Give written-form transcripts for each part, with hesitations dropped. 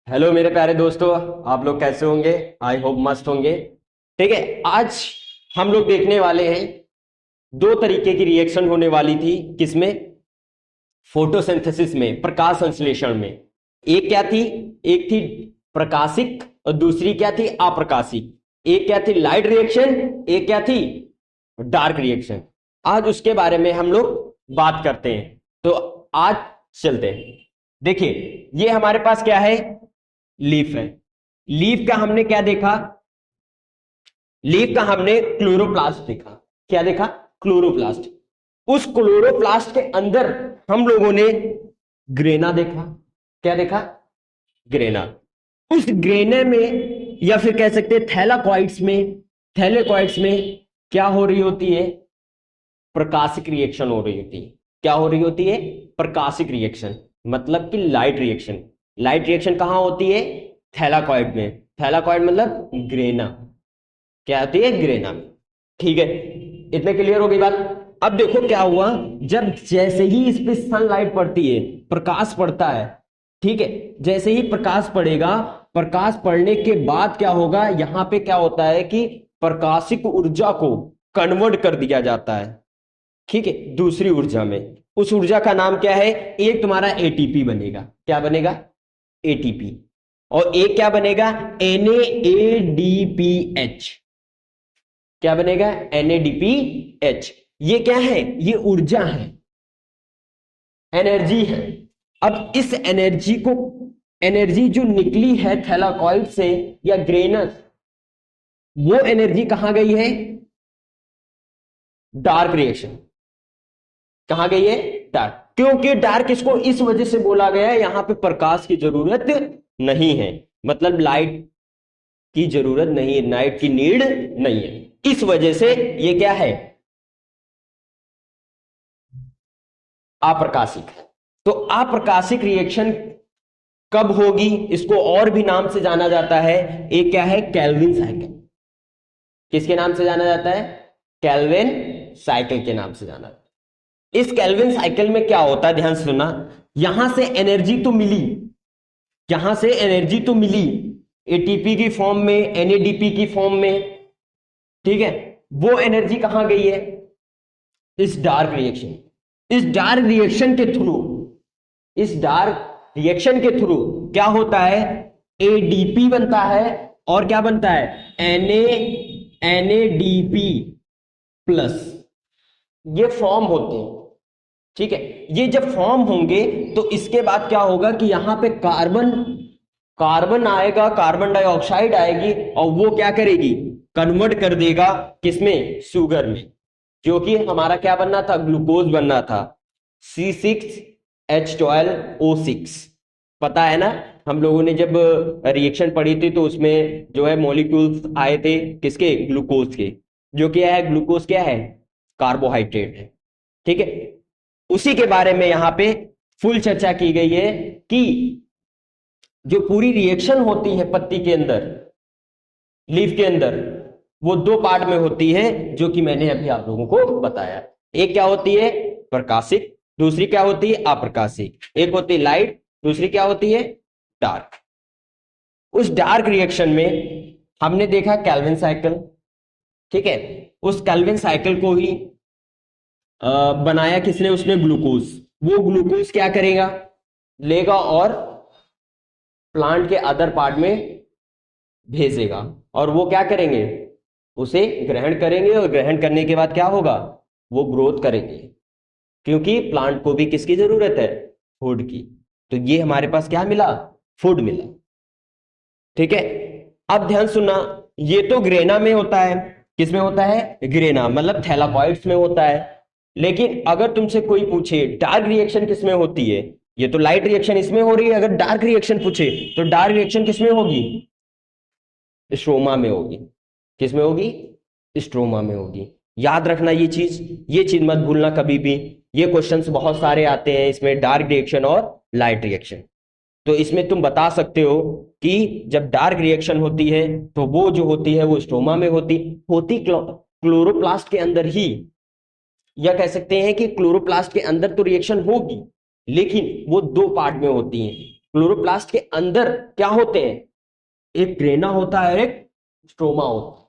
Hello मेरे प्यारे दोस्तों। आप लोग कैसे होंगे? आई होप मस्त होंगे। ठीक है, आज हम लोग देखने वाले हैं दो तरीके की रिएक्शन होने वाली थी। किसमें? फोटोसिंथेसिस में, प्रकाश संश्लेषण में। एक क्या थी? एक थी प्रकाशिक और दूसरी क्या थी? अप्रकाशिक। एक क्या थी? Light reaction. एक क्या थी? Dark reaction. आज उसके बारे में हम लोग बात करते हैं। तो आज चलते हैं। देखिए, ये हमारे पास क्या है? लीफ है। लीफ का हमने क्या देखा? लीफ का हमने क्लोरोप्लास्ट देखा। क्या देखा? क्लोरोप्लास्ट। उस क्लोरोप्लास्ट के अंदर हम लोगों ने ग्रेना देखा। क्या देखा? ग्रेना। उस ग्रेने में या फिर कह सकते हैं थैलाकॉइड्स में, थैलेकॉइड्स में क्या हो रही होती है? प्रकाशिक रिएक्शन हो रही होती है। क्या हो रही होती है? प्रकाशिक रिएक्शन, मतलब कि लाइट रिएक्शन। लाइट रिएक्शन कहां होती है? थैलाकॉइड में। थैलाकॉइड मतलब ग्रेना। क्या होती है? ग्रेना में। ठीक है, इतने क्लियर हो गई बात। अब देखो क्या हुआ। जब जैसे ही इस पे सनलाइट पड़ती है, प्रकाश पड़ता है, ठीक है, जैसे ही प्रकाश पड़ेगा, प्रकाश पड़ने के बाद क्या होगा? यहां पे क्या होता है कि प्रकाशिक ऊर्जा को कन्वर्ट कर दिया जाता है, ठीक है, दूसरी ऊर्जा में। उस ऊर्जा का नाम क्या है? एक तुम्हारा एटीपी बनेगा। क्या बनेगा? एटीपी। और एक क्या बनेगा? NADPH। क्या बनेगा? NADPH। ये क्या है? ये ऊर्जा है, एनर्जी है। अब इस एनर्जी को, एनर्जी जो निकली है थैलाकॉइड से या ग्रेनस, वो एनर्जी कहां गई है? Dark reaction. कहां गई है? डार्क। क्योंकि डार्क इसको इस वजह से बोला गया है, यहां पे प्रकाश की जरूरत नहीं है, मतलब लाइट की जरूरत नहीं है, नाइट की नीड नहीं है। इस वजह से ये क्या है? अप्रकाशिक है। तो अप्रकाशिक रिएक्शन कब होगी? इसको और भी नाम से जाना जाता है। एक क्या है? Calvin cycle. किसके नाम से जाना जाता है? कैल्विन साइकिल के नाम से जाना जाता है। इस कैल्विन साइकिल में क्या होता है, ध्यान से सुनना। यहां से एनर्जी तो मिली, यहां से एनर्जी तो मिली एटीपी की फॉर्म में, एनएडीपी की फॉर्म में, ठीक है। वो एनर्जी कहां गई है? इस डार्क रिएक्शन। इस डार्क रिएक्शन के थ्रू, इस डार्क रिएक्शन के थ्रू क्या होता है? एडीपी बनता है। और क्या बनता है? NADP plus. ये फॉर्म होते हैं, ठीक है। ये जब फॉर्म होंगे तो इसके बाद क्या होगा कि यहां पे कार्बन, कार्बन आएगा, कार्बन डाइऑक्साइड आएगी, और वो क्या करेगी? कन्वर्ट कर देगा किसमें? शुगर में। जो कि हमारा क्या बनना था? ग्लूकोज बनना था, C6H12O6। पता है ना, हम लोगों ने जब रिएक्शन पढ़ी थी तो उसमें जो है मॉलिक्यूल्स आए थे किसके? ग्लूकोज के। जो क्या है? ग्लूकोज क्या है? कार्बोहाइड्रेट है, ठीक है। उसी के बारे में यहां पे फुल चर्चा की गई है कि जो पूरी रिएक्शन होती है पत्ती के अंदर, लीफ के अंदर, वो दो पार्ट में होती है, जो कि मैंने अभी आप लोगों को बताया। एक क्या होती है? प्रकाशिक। दूसरी क्या होती है? अप्रकाशिक। एक होती है लाइट, दूसरी क्या होती है? डार्क। उस डार्क रिएक्शन में हमने देखा कैल्विन साइकिल, ठीक है। उस कैल्विन साइकिल को ही बनाया किसने? उसने ग्लूकोज। वो ग्लूकोज क्या करेगा? लेगा और प्लांट के अदर पार्ट में भेजेगा, और वो क्या करेंगे? उसे ग्रहण करेंगे, और ग्रहण करने के बाद क्या होगा? वो ग्रोथ करेंगे, क्योंकि प्लांट को भी किसकी जरूरत है? फूड की। तो ये हमारे पास क्या मिला? फूड मिला, ठीक है। अब ध्यान सुनना, ये तो ग्रेना में होता है। किसमें होता है? ग्रेना, मतलब थैलाकॉइड्स में होता है। लेकिन अगर तुमसे कोई पूछे डार्क रिएक्शन किसमें होती है, ये तो लाइट रिएक्शन इसमें हो रही है, अगर डार्क रिएक्शन पूछे तो डार्क रिएक्शन किसमें होगी? स्ट्रोमा में होगी। किसमें होगी? स्ट्रोमा में होगी। याद रखना ये चीज मत भूलना कभी भी। ये क्वेश्चंस बहुत सारे आते हैं इसमें, डार्क रिएक्शन और लाइट रिएक्शन। तो इसमें तुम बता सकते हो कि जब डार्क रिएक्शन होती है तो वो जो होती है वो स्ट्रोमा में होती क्लोरोप्लास्ट के अंदर ही, या कह सकते हैं कि क्लोरोप्लास्ट के अंदर तो रिएक्शन होगी, लेकिन वो दो पार्ट में होती है। क्लोरोप्लास्ट के अंदर क्या होते हैं, एक ग्रेना होता है और एक स्ट्रोमा होता है।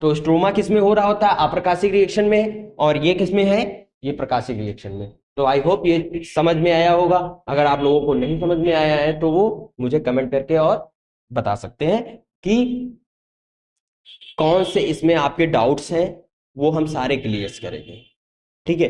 तो स्ट्रोमा किसमें हो रहा होता है, अप्रकाशिक रिएक्शन में, और ये किसमें है, ये प्रकाशिक रिएक्शन में। तो आई होप ये समझ में आया होगा। अगर आप लोगों को नहीं समझ में आया है तो वो मुझे कमेंट करके और बता सकते हैं कि कौन से इसमें आपके डाउट्स हैं, वो हम सारे क्लियर करेंगे। ठीक है।